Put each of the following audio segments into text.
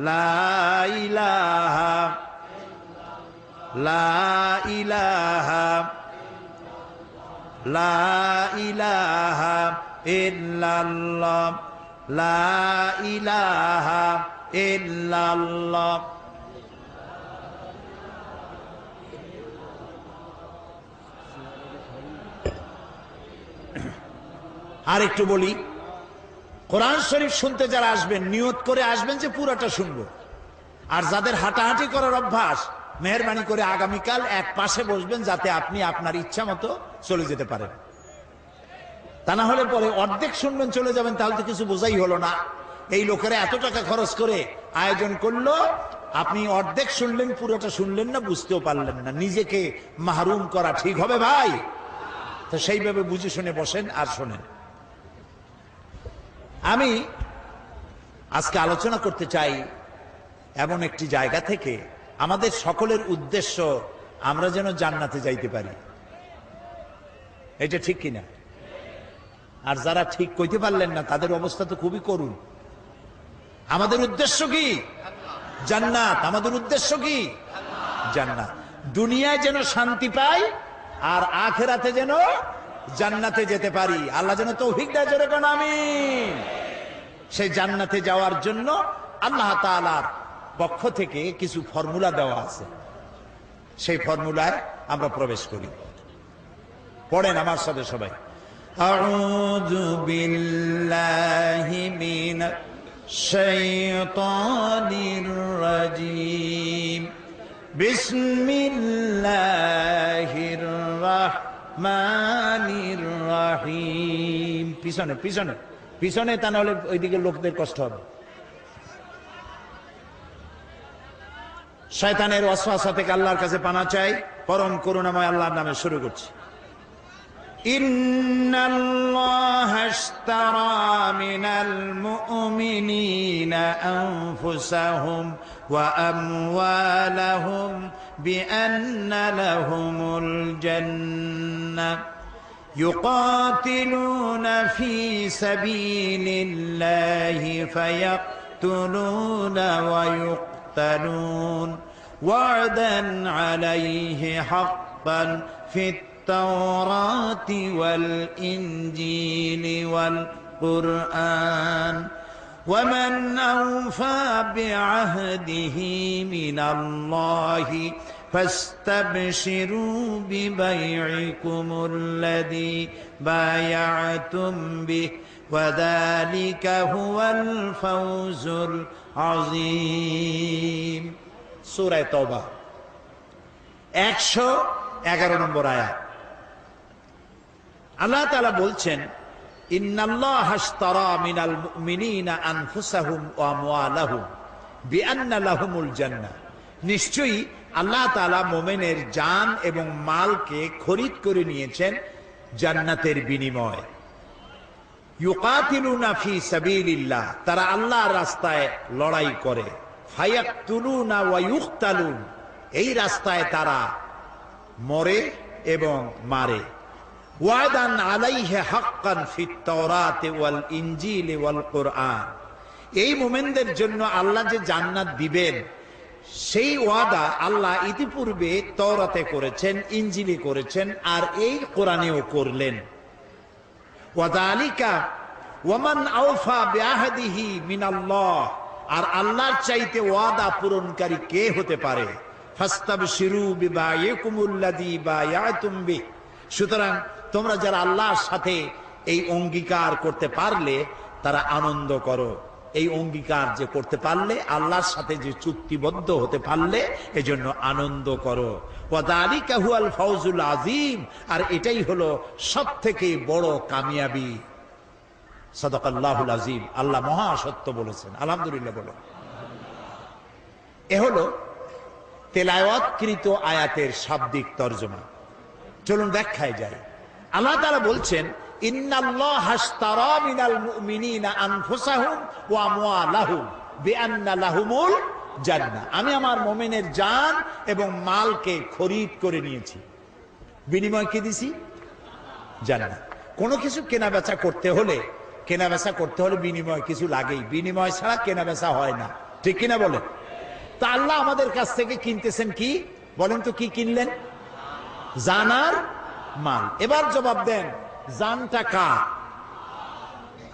লা ইলাহা লা ইলাহা লা ইলাহা ইল্লাল্লাহ লা ইলাহা ইল্লাল্লাহ। আর একটু বলি, কোরআন শরীফ শুনতে যারা আসবেন নিয়ত করে আসবেন যে পুরোটা শুনবো। আর যাদের হাঁটাহাঁটি করার অভ্যাস, মেহেরবানি করে আগামীকাল এক পাশে বসবেন যাতে আপনি আপনার ইচ্ছা মতো চলে যেতে পারেন। তা না হলে পরে অর্ধেক শুনবেন চলে যাবেন, তাহলে তো কিছু বোঝাই হলো না। এই লোকেরা এত টাকা খরচ করে আয়োজন করলো, আপনি অর্ধেক শুনলেন পুরোটা শুনলেন না, বুঝতেও পারলেন না। নিজেকে মাহরুম করা ঠিক হবে ভাই? তো সেইভাবে বুঝে শুনে বসেন আর শোনেন। আমি আজকে আলোচনা করতে চাই এমন একটি জায়গা থেকে, আমাদের সকলের উদ্দেশ্য আমরা যেন জান্নাতে যাইতে পারি। এটা ঠিক কিনা? আর যারা ঠিক কইতে পারলেন না তাদের অবস্থা তো খুবই করুণ। আমাদের উদ্দেশ্য কি? জান্নাত। আমাদের উদ্দেশ্য কি? জান্নাত। দুনিয়ায় যেন শান্তি পাই আর আখিরাতে যেন জান্নাতে যেতে পারি। আল্লাহ যেন তৌফিক দেয়, জোরে কোন আমিন। সেই জান্নাতে যাওয়ার জন্য আল্লাহ তাআলার পক্ষ থেকে কিছু ফর্মুলা দেওয়া আছে, সেই ফর্মুলায় আমরা প্রবেশ করি। পড়েন আমার সাথে সবাই। আউযু বিল্লাহি মিনাশ শাইতানির রাজীম। বিসমিল্লাহির রাহমানির রাহিম। পিছনে পিছনে পিছনে, তা নাহলে ওইদিকে লোকদের কষ্ট হবে। শয়তানের ওয়াসওয়াসা থেকে আল্লাহর কাছে পানা চাই। পরম করুণাময় আল্লাহর নামে শুরু করছি। ইন্নাল্লাহা আশতারা মিনাল মুমিনিনা আনফুসাহুম ওয়া আমওয়ালাহুম বিআন্না লাহুমুল জান্নাহ ইউকাতিলুনা ফি সাবিলিল্লাহি ফায়াকতুলুনা ওয়া ইউকতালুন ওয়া'দান আলাইহি হাক্কান ফিত التوراة والإنجيل والقرآن ومن أوفى بعهده من الله فاستبشروا ببيعكم الذي بايعتم به وذلك هو الفوز العظيم। সূরা তাওবা 111 নম্বর আয়াত। আল্লাহ তাআলা বলছেন, ইন্নাল্লাহা আশতারা মিনাল মুমিনিনা আনফুসাহুম ওয়া আমওয়ালাহুম বিআন্না লাহুমুল জান্নাহ। নিশ্চয়ই আল্লাহ তাআলা মুমিনের জান এবং মালকে খরিদ করে নিয়েছেন জান্নাতের বিনিময়ে। ইউকাতিলুনা ফি সাবিলিল্লাহ, তারা আল্লাহর রাস্তায় লড়াই করে। ফায়াকতুলুনা ওয়া ইউকতালুন, এই রাস্তায় তারা মরে এবং মারে। ওয়াদান আলাইহি হাক্কান ফিত তাওরাতি ওয়াল ইনজিলি ওয়াল কুরআন, এই মুমিনদের জন্য আল্লাহ যে জান্নাত দিবেন সেই ওয়াদা আল্লাহ ইতিপূর্বে তাওরাতে করেছেন, ইনজিলে করেছেন, আর এই কোরআনেও করলেন। ওয়াযালিকা ওয়ামান আওফা বিআহদিহি মিনাল্লাহ, আর আল্লাহর চাইতে ওয়াদা পূরণকারী কে হতে পারে? ফাস্তাবশিরু বিবাইকুমুল্লাযী বায়াতুম বিহি, সুতরাং তোমরা যারা আল্লাহর সাথে এই অঙ্গীকার করতে পারলে তারা আনন্দ করো। এই অঙ্গীকার যে করতে পারলে, আল্লাহর সাথে যে চুক্তিবদ্ধ হতে পারলে, এজন্য আনন্দ করো। ওয়াযালিকা হুয়াল ফাওজুল আযীম, আর এটাই হলো সবথেকে বড় কামিয়াবি। সাদাকাল্লাহুল আযীম, আল্লাহ মহা সত্য বলেছেন। আলহামদুলিল্লাহ বলো। এ হলো তেলাওয়াতকৃত আয়াতের শাব্দিক তরজমা। চলুন ব্যাখ্যায় যাই। আল্লাহ তাআলা বলছেন, ইন্নাল্লাহা আশতারা মিনাল মুমিনিনা আনফুসাহুম ওয়া আমওয়ালাহুম বিআন্না লাহুমুল জান্নাহ, আমি আমার মুমিনের জান এবং মালকে খরিদ করে নিয়েছি। বিনিময় কি দিছি? জান্নাত। কোনো কিছু কেনাবেচা করতে হলে বিনিময় কিছু লাগেই। বিনিময় ছাড়া কেনাবেচা হয় না। ঠিক কিনা বলেন? তা আল্লাহ আমাদের কাছ থেকে কিনতেছেন কি? বলেন তো কি কিনলেন? জান আর মাল। এবার জবাব দেন, জানটা কার?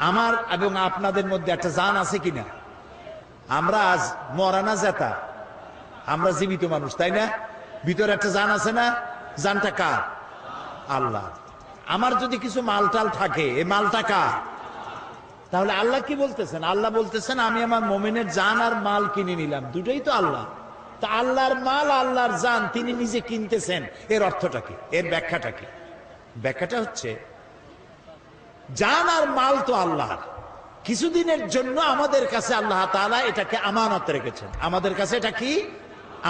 আমার এবং আপনাদের মধ্যে একটা জান আছে কিনা? আমরা আজ মরা না জেতা, আমরা জীবিত মানুষ, তাই না? ভিতরে একটা জান আছে না? জানটা কার? আল্লাহ। আমার যদি কিছু মালটাল থাকে, এই মালটা কার? তাহলে আল্লাহ কি বলতেছেন? আল্লাহ বলতেছেন আমি আমার মোমেনের জান আর মাল কিনে নিলাম, দুটোই তো আল্লাহ। তা আল্লাহর মাল, আল্লাহর জান তিনি নিজে কিনতেছেন, এর অর্থটা কি? এর ব্যাখ্যাটা কি? ব্যাখ্যাটা হচ্ছে, জান আর মাল তো আল্লাহ, কিছুদিনের জন্য আমাদের কাছে আল্লাহ তাআলা এটাকে আমানত রেখেছেন। আমাদের কাছে এটা কি?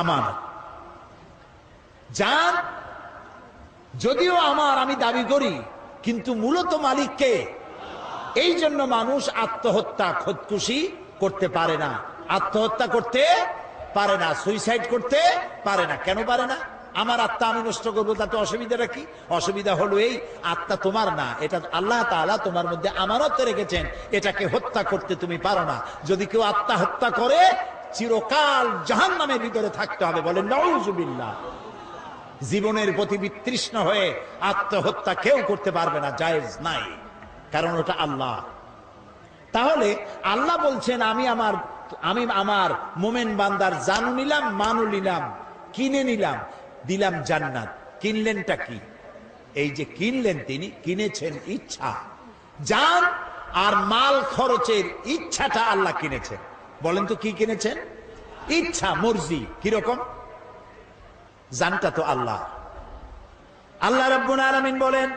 আমানত। জান যদিও আমার, আমি দাবি করি, কিন্তু মূলত মালিককে। এই জন্য মানুষ আত্মহত্যা, খোদকুশি করতে পারে না, আত্মহত্যা করতে পারে না, সুইসাইড করতে পারে না। কেন পারে না? আমার আত্মা আমি নষ্ট করবো, তাতে অসুবিধাটা কি? অসুবিধা হলো এই, আত্মা তোমার না, এটা আল্লাহ তাআলা তোমার মধ্যে আমানত রেখেছেন, এটাকে হত্যা করতে তুমি পারো না। যদি কেউ আত্মা হত্যা করে, চিরকাল জাহান্নামের ভিতরে থাকতে হবে। বলেন নাউযুবিল্লাহ। জীবনের প্রতি বিতৃষ্ণ হয়ে আত্মহত্যা কেউ করতে পারবে না, জায়েজ নাই, কারণ ওটা আল্লাহ। তাহলে আল্লাহ বলছেন আমি আমার মোমেন বান্দার জানু নিলাম, মানু নিলাম, কিনে নিলাম, দিলাম জান্নাত। কিনলেনটা কি? এই যে কিনলেন, তিনি কিনেছেন ইচ্ছা। জান আর মাল খরচের ইচ্ছাটা আল্লাহ কিনেছেন। বলেন তো কি কিনেছেন? ইচ্ছা, মর্জি। কিরকম? জানটা তো আল্লাহ। আল্লাহ রাব্বুল আলামিন বলেন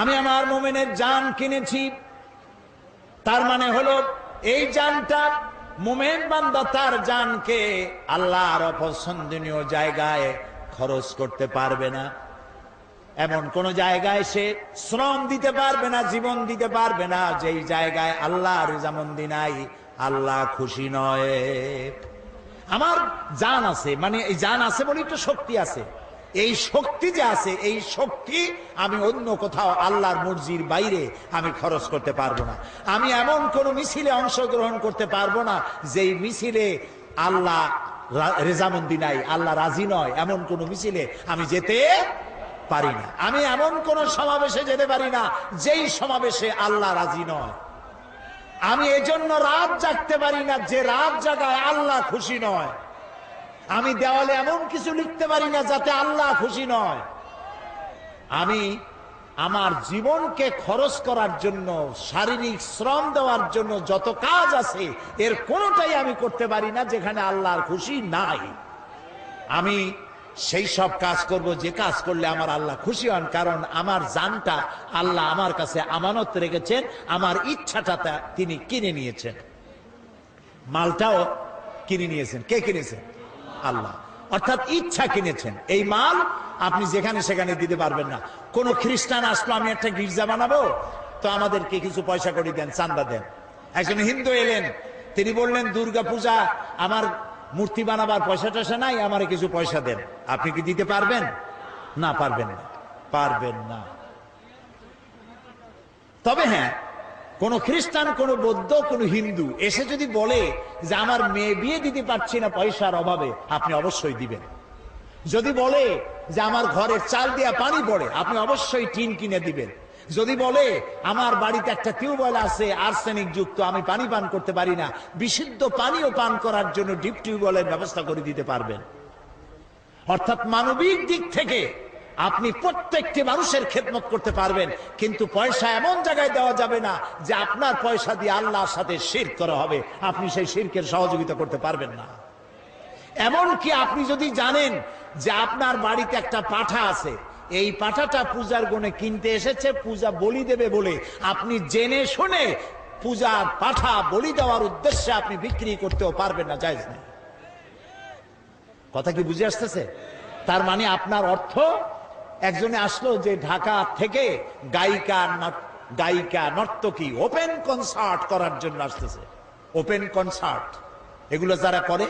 আমি আমার মুমিনের জান কিনেছি। তার মানে হলো এই জানটা, মুমিন বান্দা তার জানকে আল্লাহর অপছন্দনীয় জায়গায় খরচ করতে পারবে না। এমন কোন জায়গায় সে শ্রম দিতে পারবে না, জীবন দিতে পারবে না, যেই জায়গায় আল্লাহর রেজামন্দি নাই, আল্লাহ খুশি নয়। আমার জান আছে, মানে এই জান আছে বলে একটু শক্তি আছে। এই শক্তি যে আছে, এই শক্তি আমি অন্য কোথাও আল্লাহর মর্জির বাইরে আমি খরচ করতে পারবো না। আমি এমন কোন মিছিলে অংশগ্রহণ করতে পারবো না যেই মিছিলে আল্লাহ রেজামন্দি নাই, আল্লাহ রাজি নয়, এমন কোন মিছিলে আমি যেতে পারি না। আমি এমন কোন সমাবেশে যেতে পারি না যেই সমাবেশে আল্লাহ রাজি নয়। আমি এজন্য রাত জাগতে পারি না যে রাত জাগায় আল্লাহ খুশি নয়। আমি দেওয়ালে এমন কিছু লিখতে পারি না যাতে আল্লাহ খুশি নয়। আমি আমার জীবনকে খরচ করার জন্য, শারীরিক শ্রম দেওয়ার জন্য যত কাজ আছে, এর কোনোটাই আমি করতে পারি না যেখানে আল্লাহর খুশি নাই। আমি সেই সব কাজ করব যে কাজ করলে আমার আল্লাহ খুশি হন, কারণ আমার জানটা আল্লাহ আমার কাছে আমানত রেখেছেন, আমার ইচ্ছাটা তিনি কিনে নিয়েছেন। মালটাও কিনে নিয়েছেন। কে কিনেছেন? আল্লাহ। অর্থাৎ ইচ্ছা কিনেছেন। এই মাল আপনি যেখানে সেখানে দিতে পারবেন না। কোন খ্রিস্টান আসলো, আমি একটা গির্জা বানাবো, তো আমাদেরকে কিছু পয়সা করে দেন, চান্দা দেন। একজন হিন্দু এলেন, তিনি বললেন দুর্গা পূজা আমার মূর্তি বানাবার পয়সা টয়সা নাই, আমার কিছু পয়সা দেন। আপনি কি দিতে পারবেন? না, পারবেন না, পারবেন না। তবে হ্যাঁ, কোন খ্রিস্টান, কোন বৌদ্ধ, কোন হিন্দু এসে যদি বলে যে আমার মেয়ে বিয়ে দিতে পারছি না পয়সার অভাবে, আপনি অবশ্যই দিবেন। যদি বলে যে আমার ঘরের চাল দিয়া পানি পড়ে, আপনি অবশ্যই টিন কিনে দিবেন। যদি বলে আমার বাড়িতে একটা টিউবওয়েল আছে আর্সেনিক যুক্ত, আমি পানি পান করতে পারি না, বিশুদ্ধ পানিও পান করার জন্য ডিপ টিউবওয়েলের ব্যবস্থা করে দিতে পারবেন। অর্থাৎ মানবিক দিক থেকে আপনি প্রত্যেকটি মানুষের খেদমত করতে পারবেন, কিন্তু পয়সা এমন জায়গায় দেওয়া যাবে না যে আপনার পয়সা দিয়ে আল্লাহর সাথে শিরক করা হবে, আপনি সেই শিরকের সহযোগিতা করতে পারবেন না। এমনকি আপনি যদি জানেন যে আপনার বাড়িতে একটা পাঠা আছে, এই পাঠাটা পূজার গুণে কিনতে এসেছে, পূজা বলি দেবে বলে আপনি জেনে শুনে পূজার পাঠা বলি দেওয়ার উদ্দেশ্যে আপনি বিক্রি করতেও পারবেন না, জায়েজ নেই। কথা কি বুঝে আসতেছে? তার মানে আপনার অর্থ, একজনে আসলো যে ঢাকা থেকে গায়িকা নর্তকী ওপেন কনসার্ট করার জন্য আসতেছে। ওপেন কনসার্ট এগুলো যারা করে,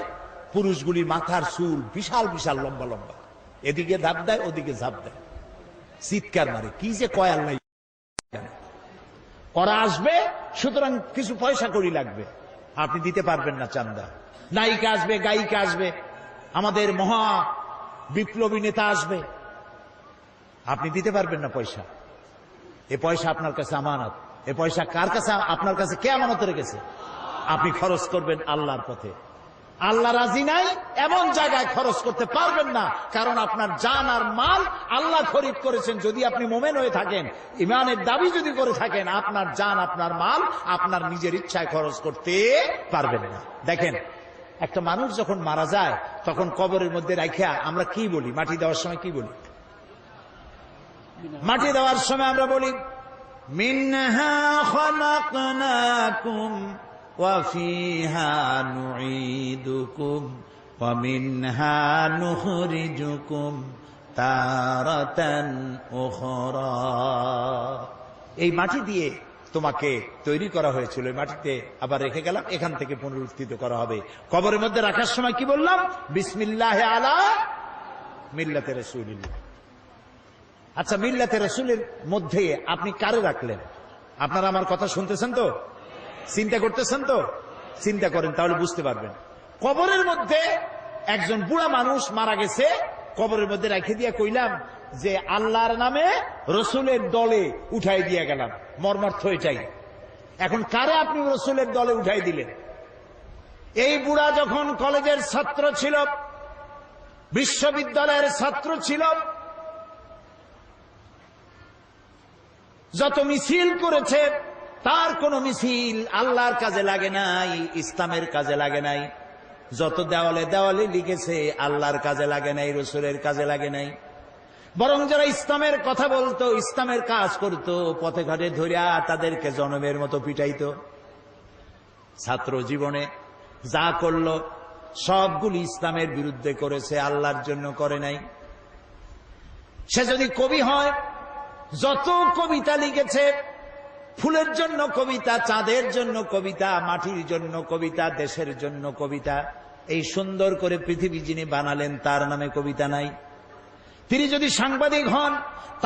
পুরুষগুলি মাথার চুল বিশাল বিশাল লম্বা লম্বা, এদিকে ঝাঁপ দেয়, ওদিকে ঝাঁপ দেয়, চিৎকার মারে, কি যে কয় আল্লাহ। ওরা আসবে, সুতরাং কিছু পয়সা কড়ি লাগবে, আপনি দিতে পারবেন না চান্দা। নায়িকা আসবে, গায়িকা আসবে, আমাদের মহা বিপ্লবী নেতা আসবে, আপনি দিতে পারবেন না পয়সা। এ পয়সা আপনার কাছে আমানত। এ পয়সা কার কাছে? আপনার কাছে কে আমানত রেখেছে? আপনি খরচ করবেন আল্লাহর পথে। আল্লাহ রাজি নাই এমন জায়গায় খরচ করতে পারবেন না, কারণ আপনার জান আর মাল আল্লাহ খরিদ করেছেন। যদি আপনি মোমেন হয়ে থাকেন, ইমানের দাবি যদি করে থাকেন, আপনার জান আপনার মাল আপনার নিজের ইচ্ছায় খরচ করতে পারবেন না। দেখেন, একটা মানুষ যখন মারা যায় তখন কবরের মধ্যে রাখিয়া আমরা কি বলি? মাটি দেওয়ার সময় কি বলি? মাটি দেওয়ার সময় আমরা বলি, মিনহা খালাকনাকুম ওয়া ফিহা নুঈদুকুম ওয়া মিনহা নুখরিজুকুম তারাতান উখরা। এই মাটি দিয়ে তোমাকে তৈরি করা হয়েছিল, এই মাটিতে আবার রেখে গেলাম, এখান থেকে পুনরুত্থিত করা হবে। কবরের মধ্যে রাখার সময় কি বললাম? বিসমিল্লাহ আলা মিল্লাতে রাসূলিল্লাহ। আচ্ছা, মিল্লাতে রাসূলের মধ্যে আপনি কারে রাখলেন? আপনারা আমার কথা শুনতেছেন তো? চিন্তা করতেছেন তো? চিন্তা করেন, তাহলে বুঝতে পারবেন। কবরের মধ্যে একজন বুড়া মানুষ মারা গেছে, কবরের মধ্যে রেখে দিয়ে কইলাম যে আল্লাহর নামে রসুলের দলে উঠাই দিয়ে গেলাম। মর্মার্থ এটাই। এখন কারে আপনি রসুলের দলে উঠাই দিলেন? এই বুড়া যখন কলেজের ছাত্র ছিল, বিশ্ববিদ্যালয়ের ছাত্র ছিল, যত মিছিল করেছে তার কোন মিছিল আল্লাহর কাজে লাগে নাই, ইসলামের কাজে লাগে নাই। যত দেওয়ালে দেওয়ালে লিখেছে আল্লাহর কাজে লাগে নাই, রসুলের কাজে লাগে নাই। বরং যারা ইসলামের কথা বলতো, ইসলামের কাজ করত, পথে ঘাটে ধরিয়া তাদেরকে জনমের মতো পিটাইতো। ছাত্র জীবনে যা করলো সবগুলি ইসলামের বিরুদ্ধে করেছে, আল্লাহর জন্য করে নাই। সে যদি কবি হয়, যত কবিতা লিখেছে, ফুলের জন্য কবিতা, চাঁদের জন্য কবিতা, মাটির জন্য কবিতা, দেশের জন্য কবিতা, এই সুন্দর করে পৃথিবী যিনি বানালেন তার নামে কবিতা নাই। তিনি যদি সাংবাদিক হন,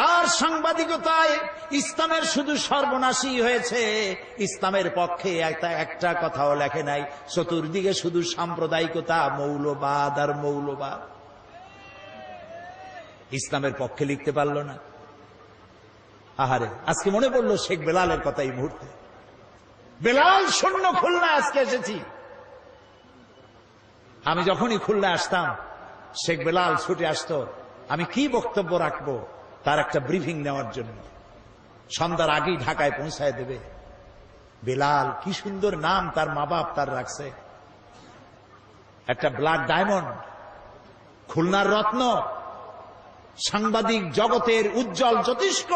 তার সাংবাদিকতায় ইসলামের শুধু সর্বনাশী হয়েছে, ইসলামের পক্ষে একটা কথাও লেখে নাই। চতুর্দিকে শুধু সাম্প্রদায়িকতা, মৌলবাদ আর মৌলবাদ। ইসলামের পক্ষে লিখতে পারল না। আহারে, আজকে মনে পড়লো শেখ বেলালের কথা এই মুহূর্তে। বেলাল শূন্য খুলনা আজকে এসেছি। আমি যখনই খুলনা আসতাম, শেখ বেলাল ছুটে আসতো, আমি কি বক্তব্য রাখবো তার একটা ব্রিফিং নেওয়ার জন্য। সন্ধ্যার আগেই ঢাকায় পৌঁছায় দেবে। বেলাল, কি সুন্দর নাম তার মা বাপ তার রাখছে, একটা ব্লাড ডায়মন্ড, খুলনার রত্ন, সাংবাদিক জগতের উজ্জ্বল জ্যোতিষ্ক।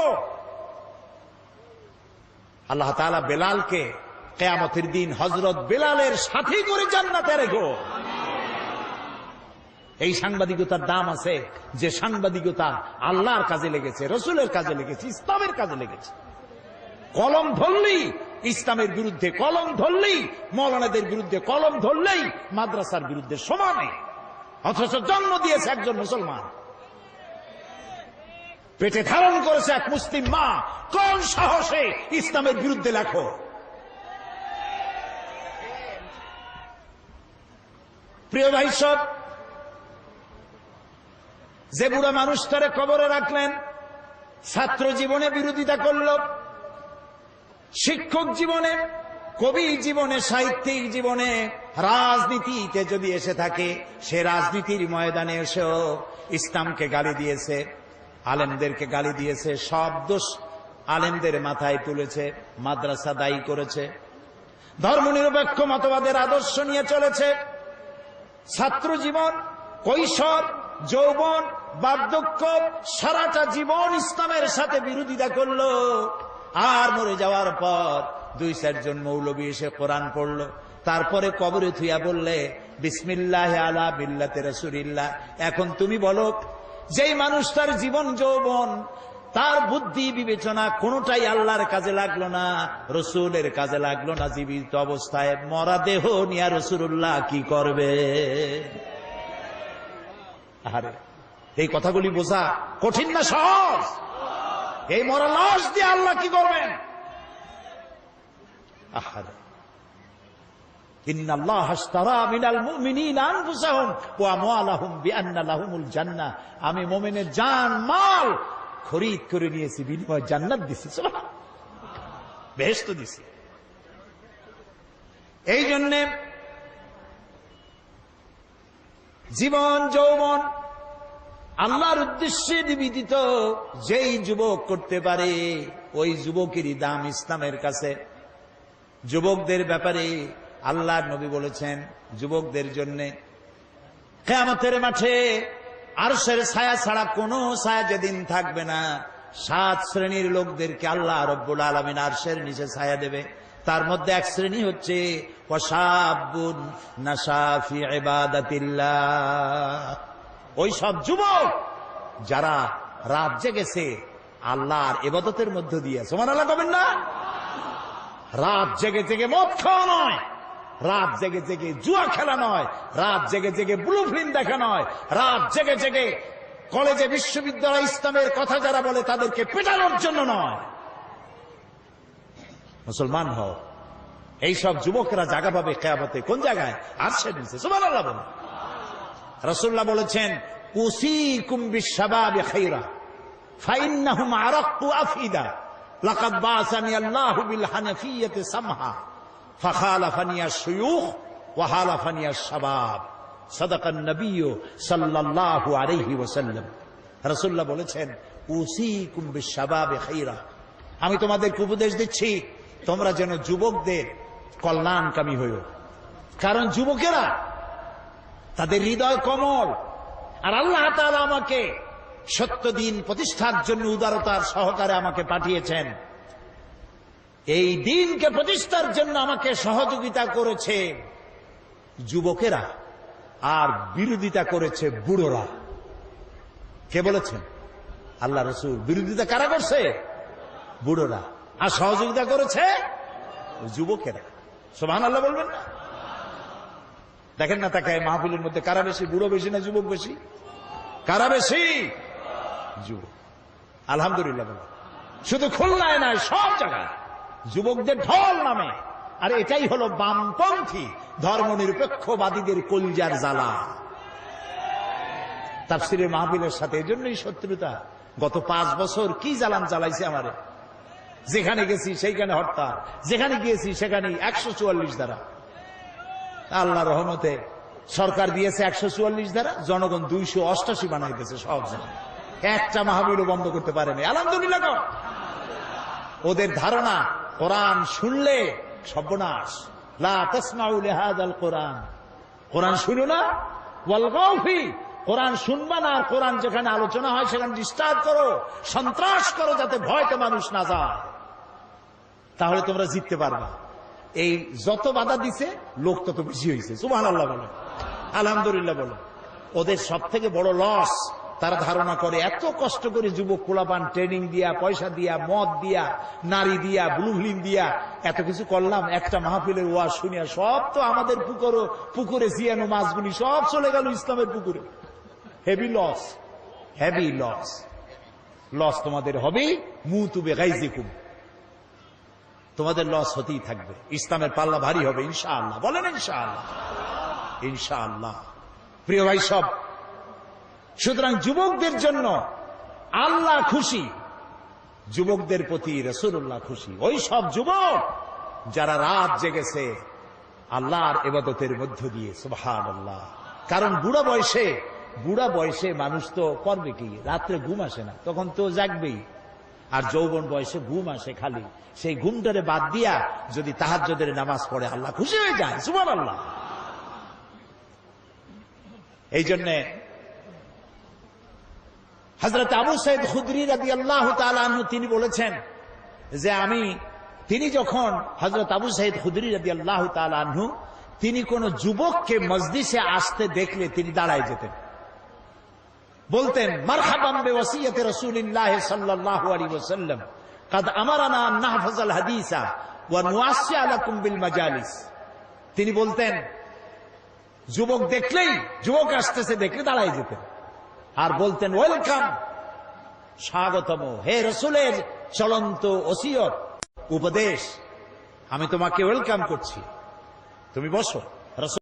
আল্লাহ তাআলা বেলালকে কিয়ামতের দিন হযরত বেলালের সাথী করে জান্নাতে রেখো। এই সাংবাদিকতার দাম আছে, যে সাংবাদিকতা আল্লাহর কাজে লেগেছে, রসুলের কাজে লেগেছে, ইসলামের কাজে লেগেছে। কলম ধরলেই ইসলামের বিরুদ্ধে, কলম ধরলেই মৌলানাদের বিরুদ্ধে, কলম ধরলেই মাদ্রাসার বিরুদ্ধে সমানে, অথচ জন্ম দিয়েছে একজন মুসলমান, পেটে ধারণ করেছে এক মুসলিম মা। কোন সাহসে ইসলামের বিরুদ্ধে লেখো? প্রিয় ভাই সব, যে বুড়া মানুষটারে কবরে রাখলেন, ছাত্র জীবনে বিরোধিতা করল, শিক্ষক জীবনে, কবি জীবনে, সাহিত্যিক জীবনে, রাজনীতিতে যদি এসে থাকে, সে রাজনীতির ময়দানে এসেও ইসলামকে গালি দিয়েছে, আলেমদেরকে গালি দিয়েছে, সব দোষ আলেমদের মাথায় তুলেছে, মাদ্রাসা দায়ী করেছে, ধর্মনিরপেক্ষ মতবাদের আদর্শ নিয়ে চলেছে। ছাত্র জীবন, কৈশোর, যৌবন, বার্ধক্য, সারাটা জীবন ইসলামের সাথে বিরোধিতা করলো। আর মরে যাওয়ার পর 2-4 জন মৌলবী এসে কোরআন পড়লো, তারপরে কবরে থুইয়া বললে বিসমিল্লাহ আলা মিল্লাতে রাসূলিল্লাহ। এখন তুমি বলো, যেই মানুষটার জীবন যৌবন, তার বুদ্ধি বিবেচনা কোনটাই আল্লাহর কাজে লাগলো না, রসুলের কাজে লাগলো না, জীবিত অবস্থায় মরা দেহ নিয়া রাসূলুল্লাহ কি করবে? আরে, এই কথাগুলি বোঝা কঠিন না সহজ? এই মরা লাশ দিয়ে আল্লাহ কি করবেন? আহারে, ইন্নাল্লাহা আশতারা মিনাল মুমিনিনা আনফুসাহুম ওয়া আমওয়ালাহুম বিআন্না লাহুমুল জান্নাহ, আমি মুমিনের জান মাল খরিদ করে নিয়েছি, বিনিময়ে জান্নাত দিছি, সুবহানাল্লাহ, বেহেশত দিছি। এই জন্যে জীবন যৌবন আল্লাহর উদ্দেশ্যে নিবেদিত যেই যুবক করতে পারে, ওই যুবকেরই দাম ইসলামের কাছে। যুবকদের ব্যাপারে আল্লাহর নবী বলেছেন, যুবকদের জন্য কিয়ামতের মাঠে আরশের ছায়া ছাড়া কোনো ছায়া যেদিন থাকবে না, 7 শ্রেণীর লোকদেরকে আল্লাহ রব্বুল আলামিন আরশের নিচে ছায়া দেবে। তার মধ্যে এক শ্রেণী হচ্ছে ওয়াশাবুন নাশা ফি ইবাদাতিল্লাহ, ওই সব যুবক যারা রাত জেগেছে আল্লাহর ইবাদতের মধ্য দিয়ে। সুবহানাল্লাহ বলেন না? রাত জেগে জেগে মদ খাওয়া নয়, রাত জেগে জেগে জুয়া খেলা নয়, রাত জেগে জেগে ব্লু ফিল্ম দেখা নয়, রাত জেগে জেগে কলেজে বিশ্ববিদ্যালয় ইসলামের কথা যারা বলে তাদেরকে পেটানোর জন্য নয়। মুসলমান হও। এইসব যুবকরা জায়গা পাবে কিয়ামতে কোন জায়গায়? আরশের নিচে। সুবহানাল্লাহ বলেন। রাসূলুল্লাহ বলেছেন, উসীকুম বিশ-শাবাবি খায়রা ফাইন্নাহুম আরাক্কু আফিদা লাকাদ বাসানি আল্লাহু বিল হানাফিয়্যাতি সামহা ফাখালাফানি আশ-শুয়ুখ ওয়া হালাফানি আশ-শাবাব সাদাকান নবিয়্যু সাল্লাল্লাহু আলাইহি ওয়াসাল্লাম। রাসূলুল্লাহ বলেছেন, উসীকুম বিশ-শাবাবি খায়রা, আমি তোমাদেরকে উপদেশ দিচ্ছি তোমরা যেন যুবকদের কল্যাণকামী হইও। কারণ যুবকেরা তাদের হৃদয় কোমল, আর আল্লাহ তাআলা আমাকে সত্য দিন প্রতিষ্ঠার জন্য উদারতার সহকারে আমাকে পাঠিয়েছেন। এই দিনকে প্রতিষ্ঠার জন্য আমাকে সহযোগিতা করেছে যুবকেরা, আর বিরোধিতা করেছে বুড়োরা। কে বলেছেন? আল্লাহ রাসূল। বিরোধিতা কারা করছে? বুড়োরা। আর সহযোগিতা করেছে যুবকেরা। সুবহানাল্লাহ বলবেন না? দেখেন না তাকায় মাহফিলের মধ্যে কারা বেশি? বুড়ো বেশি না যুবক বেশি? কারা বেশি? যুবক। আলহামদুলিল্লাহ বলেন। শুধু খুলনায় নয়, সব জায়গায় যুবকদের ঢল নামে। আর এটাই হলো বামপন্থী ধর্মনিরপেক্ষবাদীদের কলজার জ্বালা। তাফসীরের মাহফিলের সাথে এজন্যই শত্রুতা। গত 5 বছর কি জ্বালান জ্বালাইছে আমারে। যেখানে গেছি সেইখানে হরতাল, যেখানে গিয়েছি সেখানে 144 ধারা। আল্লাহ রহমতে সরকার দিয়েছে 144 ধারা, জনগণ 288 বানাইতেছে সব জায়গায়। একটা মাহফিলও বন্ধ করতে পারেনি। আলহামদুলিল্লাহ। ওদের ধারণা কোরআন শুনলে সর্বনাশ। লা তাসমাউ লিহাযাল কোরআন, কোরআন শুনো না, ওয়ালগাউ ফি, কোরআন শুনবা না, আর কোরআন যেখানে আলোচনা হয় সেখানে ডিস্টার্ব করো, সন্ত্রাস করো, যাতে ভয়তে মানুষ না যায়, তাহলে তোমরা জিততে পারবা। এই যত বাধা দিছে লোক তত বেশি হয়েছে। সুবহানাল্লাহ বলো, আলহামদুলিল্লাহ বলো। ওদের সব থেকে বড় লস, তারা ধারণা করে এত কষ্ট করে যুবক কোলাপান ট্রেনিং দিয়া, পয়সা দিয়া, মদ দিয়া, নারী দিয়া, ব্লু ফিল্ম দিয়া এত কিছু করলাম, একটা মাহফিলের ওয়াজ শুনিয়া সব তো আমাদের পুকুরে জিয়ানো মাছগুলি সব চলে গেল ইসলামের পুকুরে। Heavy loss, heavy loss. Loss তোমাদের হবে। মুতু বিগাইজিকুম, তোমাদের লস হতেই থাকবে। ইসলামের পাল্লা ভারী হবে ইনশাআল্লাহ। বলেন ইনশাআল্লাহ। ইনশাআল্লাহ। প্রিয় ভাই সব, সুতরাং যুবকদের জন্য আল্লাহ খুশি, যুবকদের প্রতি রাসূলুল্লাহ খুশি। ওই সব যুবক যারা রাত জেগেছে আল্লাহর ইবাদতের মধ্য দিয়ে। সুবহানাল্লাহ। কারণ বুড়া বয়সে মানুষ তো করবে কি? রাত্রে ঘুম আসে না, তখন তো জাগবেই। আর যৌবন বয়সে ঘুম আসে খালি। সেই ঘুমটারে বাদ দিয়া যদি তাহাজ্জুদের নামাজ পড়ে আল্লাহ খুশি হয়ে যায়। সুবহানাল্লাহ। এই জন্য হযরত আবু সাঈদ খুদরি রাদিয়াল্লাহু তাআলা আনহু তিনি বলেছেন যে তিনি যখন হযরত আবু সাঈদ খুদরি রাদিয়াল্লাহু তাআলা আনহু তিনি কোন যুবককে মজলিসে আসতে দেখলে তিনি দাঁড়ায় যেতেন, বলতেন মারহাবান বিওয়াসিয়াতি রাসূলিল্লাহ সাল্লাল্লাহু আলাইহি ওয়াসাল্লাম قد আমারানা আন নাহফাযাল হাদিসা ওয়া নুআসসিয়া লাকুম বিল মাজালিস। তিনি বলতেন যুবক আসতেছে দেখলে দাঁড়ায় যেতেন আর বলতেন ওয়েলকাম, স্বাগতম, হে রাসূলের চলন্ত ওসিয়ত উপদেশ, আমি তোমাকে ওয়েলকাম করছি, তুমি বসো।